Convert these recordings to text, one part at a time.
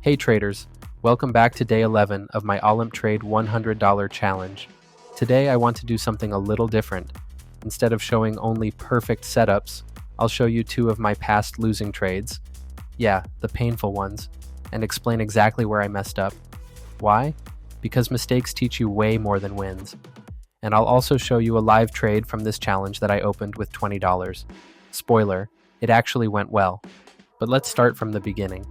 Hey traders, welcome back to day 11 of my Olymp Trade $100 challenge. Today I want to do something a little different. Instead of showing only perfect setups, I'll show you two of my past losing trades. Yeah, the painful ones, and explain exactly where I messed up. Why? Because mistakes teach you way more than wins. And I'll also show you a live trade from this challenge that I opened with $20. Spoiler, it actually went well. But let's start from the beginning.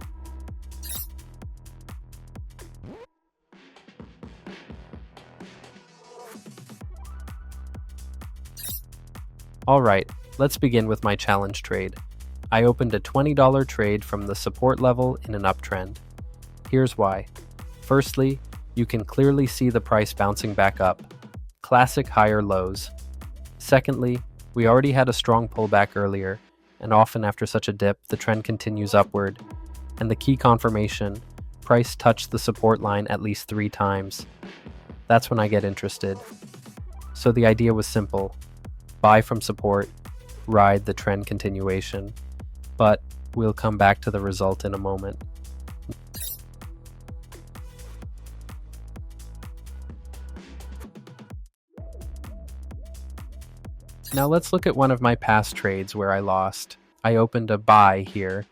Alright, let's begin with my challenge trade. I opened a $20 trade from the support level in an uptrend. Here's why. Firstly, you can clearly see the price bouncing back up. Classic higher lows. Secondly, we already had a strong pullback earlier, and often after such a dip, the trend continues upward. And the key confirmation, price touched the support line at least 3 times. That's when I get interested. So the idea was simple. Buy from support, ride the trend continuation, but we'll come back to the result in a moment. Now let's look at one of my past trades where I lost. I opened a buy here,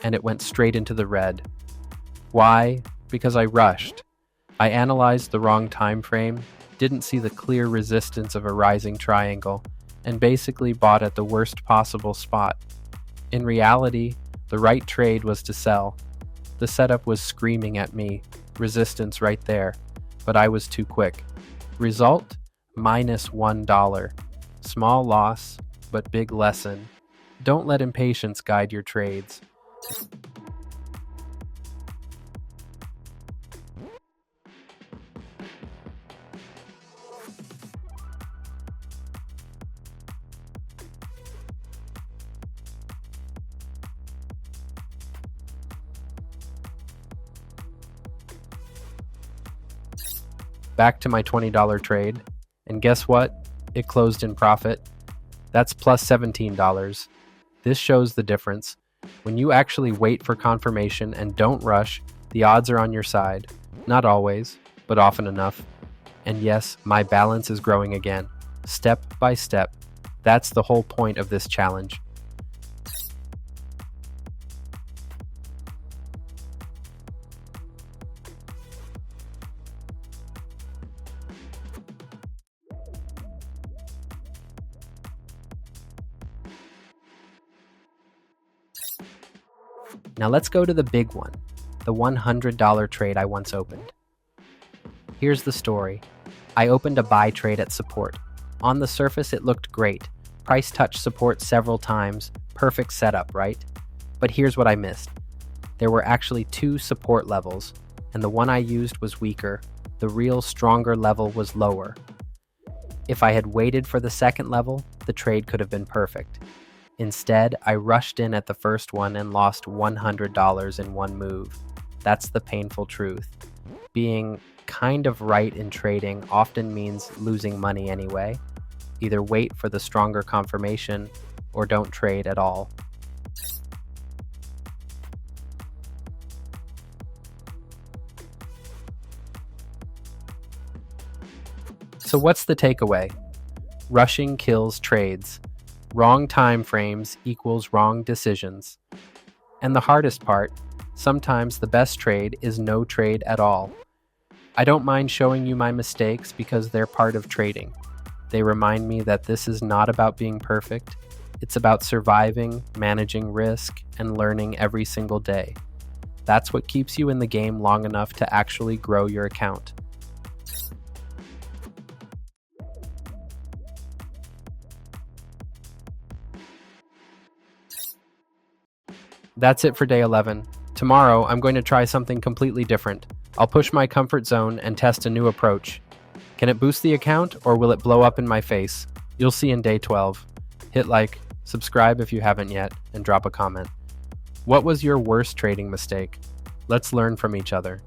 and it went straight into the red. Why? Because I rushed. I analyzed the wrong time frame, didn't see the clear resistance of a rising triangle, and basically bought at the worst possible spot. In reality, the right trade was to sell. The setup was screaming at me, resistance right there, but I was too quick. Result? -$1. Small loss, but big lesson. Don't let impatience guide your trades. Back to my $20 trade, and guess what? It closed in profit. That's plus $17. This shows the difference. When you actually wait for confirmation and don't rush, the odds are on your side. Not always, but often enough. And yes, my balance is growing again, step by step. That's the whole point of this challenge. Now let's go to the big one, the $100 trade I once opened. Here's the story. I opened a buy trade at support. On the surface, it looked great. Price touched support several times. Perfect setup, right? But here's what I missed. There were actually 2 support levels, and the one I used was weaker. The real stronger level was lower. If I had waited for the second level, the trade could have been perfect. Instead, I rushed in at the first one and lost $100 in one move. That's the painful truth. Being kind of right in trading often means losing money anyway. Either wait for the stronger confirmation or don't trade at all. So what's the takeaway? Rushing kills trades. Wrong time frames equals wrong decisions. And the hardest part, sometimes the best trade is no trade at all. I don't mind showing you my mistakes because they're part of trading. They remind me that this is not about being perfect. It's about surviving, managing risk, and learning every single day. That's what keeps you in the game long enough to actually grow your account. That's it for day 11. Tomorrow, I'm going to try something completely different. I'll push my comfort zone and test a new approach. Can it boost the account, or will it blow up in my face? You'll see in day 12. Hit like, subscribe if you haven't yet, and drop a comment. What was your worst trading mistake? Let's learn from each other.